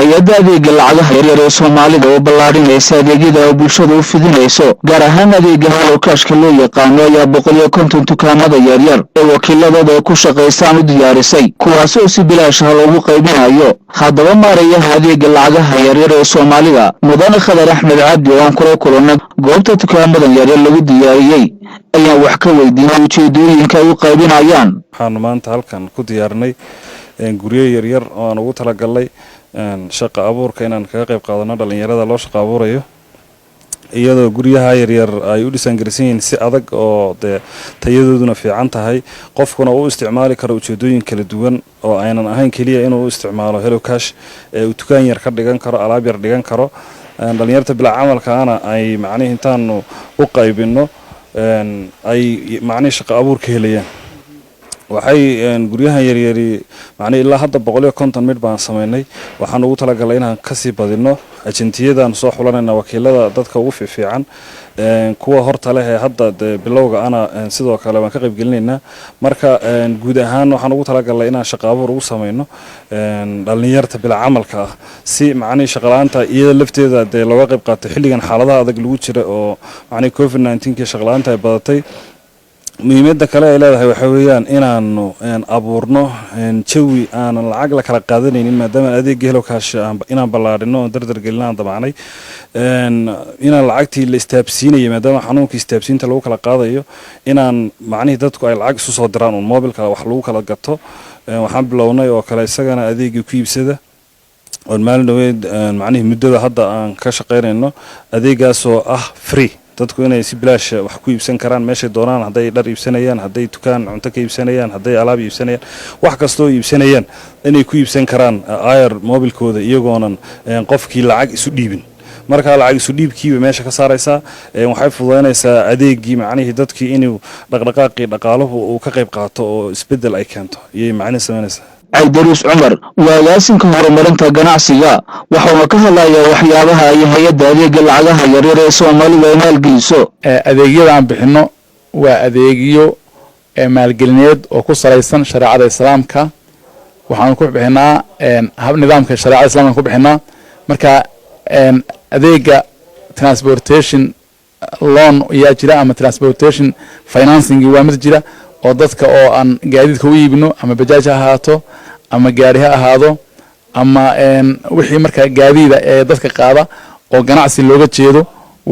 hay-adda adeega lacagaha yaryar ee Soomaalida oo ballaarinaysa adeegyada bulshada u fidinayso gaar ahaan adeega halowkaashka loo yaqaano ayaa 150 dukaamada yaryar ee wakiiladooda ku shaqeystaan u diyaarisay kuwaas oo si bilaash ah loogu qaybinayo haddaba maareeyaha adeega lacagaha yaryar ee Soomaalida Mudane Khadar Axmed Cabdi oo aan kula kulannay goobta dukaamada yaryar lagu diyaariyay ayaa wax ka weydiinay ujeedooyinka ay u qaybinayaan. waxaan maanta halkan ku diyaarnay guryo yaryar oo aan ugu talagalay shaqo abuurka inaan kaga qayb qaadano dhalinyarada loo shaqo abuurayo iyadoo guryaha yaryar ay u dhisan garsiin si adag oo tayadooduna fiican tahay qofkuna uu isticmaali karo ujeedooyin kala duwan oo aynan ahayn kaliya inuu isticmaalo HelloCash ee uu dukaan yar ka dhigan karo alaab yar dhigan karo dhalinyarta bila camalkaana ay macnaheedu intaan u qaybino ay macnaheedu shaqo abuur ka helayaan waxay guryahan yaryari macnaheedu ilaa hadda 150 mid baan sameynay waxaan ugu talagalay inaan ka sii badino ajenteeyadan soo xulanayna wakiilada dadka ugu fiican kuwa horta leh hadda bilowga ana sidoo kale waan ka qayb gelinaynaa marka guud ahaan waxaan ugu talagalay inaan shaqo abuur ugu sameeyno dhalinyarta bila camalka ah si macnaheedu shaqalaanta iyada lafteeda looga qayb qaato xilligan xaaladaha adag lagu jiro oo macnaheedu COVID-19 ka shaqalaanta ay badatay muhiimadda kale ay leedahay waxa weeyaan inaanu abuurno jawi aan lacag la kala qaadanaynin maadaama adeegga HelloCash inaan ballaarino oo dardar gelinaan damaanay inaan lacagtii la istaabsiinayo maadaama xanuunka istaabsiinta lagu kala qaadayo inaan macnaheedu dadku ay lacag isu soo diraan oo mobilka wax lagu kala gato waxaan bilownay oo kale isagana adeegga ku iibsada oo maalin dhaweed macnaheedu muddada hadda aan ka shaqeynayno adeeggaas oo ah free dadku inay si bilaash wax ku iibsan karaan meesha doonaan haday dhar iibsanayaan haday dukaan cunto ka iibsanayaan haday alaab iibsanayaan wax kasto iibsanayaan inay ku iibsan karaan ayar mobilkooda iyagoonan qofkii lacag isu dhiibin marka lacag isu dhiibkiiba meesha ka saaraysa waxay fududeynaysaa adeegii macnaheedu dadkii inuu dhaqdhaqaaqii dhaqaaluhu uu ka qayb qaato oo isbedel ay keento iyo macnaheedu sameynaysaa Caydarus Cumar waagaasinka horumarinta ganacsiga waxaana ka hadlayaa waxyaabaha ay hay'adda adeega lacagaha yaryar ee Soomaalida ay maalgeliso adeegyada aan bixino waa adeegyo maalgelineed oo ku salaysan shariicada islaamka waxaan ku bixinaa hab nidaamka shariicada islaamka ku bixinaa marka adeega transportation loan ayaa jira ama transportation financing waa mid jira oo dadka oo aan gaadiidka u iibino ama bajaaj ha ahaato ama gaari ha ahaado ama wixii marka gaadiida ee dadka qaada oo ganacsi looga jeedo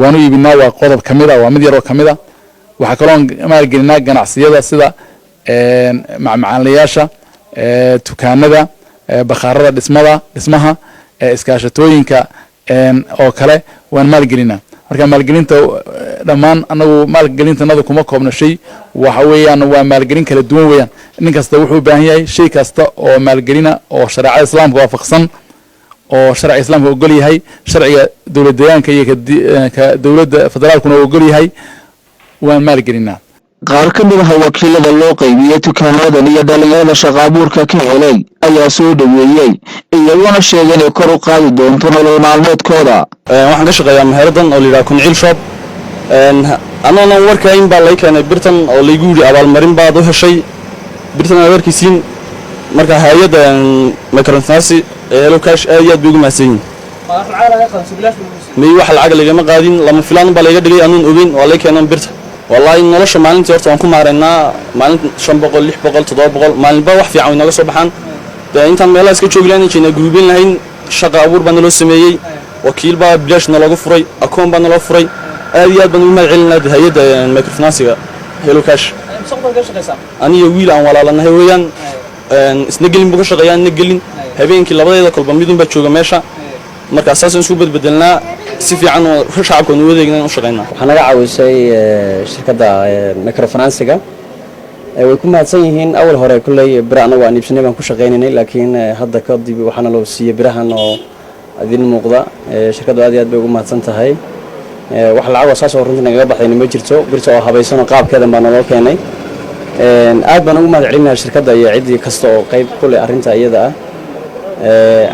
waan u iibinaa waa qodob kamid ah waa mid yar oo kamid ah waxa kale oo maalgelinaa ganacsiyada sida macmacaanlayaasha dukaanada bakhaarada dhismaha iskaashatooyinka oo kale waan maalgelinaa marka maalgelinta dhamaan anagu maalgelintanada kuma koobno shay waxa weeyaan waa maalgelin kala duwan weeyaan nin kasta wuxuu u baahan yahay shay kasta oo maalgelina oo shariicada islaamka waafaqsan oo sharciga islaamka ogol yahay sharciga dawladdeegaanka iyo ka dawladda federaalkuna ogol yahay waan maalgelinaa qaar ka mid ah wakiilada loo qaybiyay dukaamadan iyo dhalinyarada shaqo abuurka ka helay ayaa soo dhaweeyay iyaguna sheegay inay kor u qaadi doonto nolol maalmeedkooda waxaan ka shaqeeyaa meherdan oo la yiraahdo Kuncil Shop anana warkayn baa la keenay birtan oo la igu yiri abaalmarin baad u heshay birtan warkiisiin marka hay'adda microfinance HelloCash aad bay ugu mahadsan yihiin wax lacag laga qaadin lama filaan baa laga dhigay anuun ogeyn oo la keenay birta wallahi nolosha maalintii horta waan ku maareynaa maalin 500 600 700 maalinba wax fiican inaga soo baxaan intaan meelaha iska jooglaan inay groupin lahayn shaqo abuur baan loo sameeyay wakiil baa bilaash nalagu furay akoon baan loo furay aad iyo aad baan u mahadcelinaad hay'adda microfinance HelloCash aniga wiil aan walaalanahay weeyaan isna gelin buu ka shaqeeyaa isna gelin habeenkii labadeeda kolba midun baa jooga meesha marka asaasaan isku bedbedelnaa si fiican oo shacabka u wadeegnaa u shaqeynaa waxaan naga caawisay shirkadda microfinance-ga way ku mahadsan yihiin awal hore kullay bira anagu aan iibsanay baan ku shaqeynaynay laakiin hadda ka dib waxaana loo siiyay birahan oo adin muuqda shirkaddu aad iyo aad bay ugu mahadsan tahay wax lacag asaas oo runtii naga baxayna ma jirto birta oo habaysan oo qaabkeedan baan noo keenay aad baan ugu mahadcelinayaa shirkadda iyo cidii kasta oo qayb ku leh arrinta iyada ah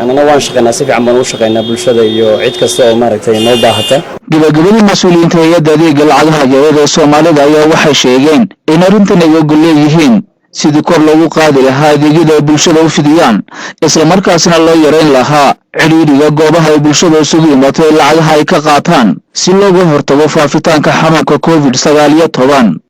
anana waan shaqeynaa si fiican baan u shaqeynaa bulshada iyo cid kasta oo maaragtay noo baahata gabagabadii mas'uuliyiinta hay'adda adeega lacagaha yaryar ee Soomaalida ayaa waxay sheegeen in arrintan ay ugu leeyihiin sidii kor loogu qaadi lahaa adeegyada ay bulshada u fidiyaan isla markaasna loo yareyn lahaa cidhiidhiga goobaha ay bulshada isugu yimaatay lacagaha ay ka qaataan si looga hortago faafitaanka xanuunka COVID-19.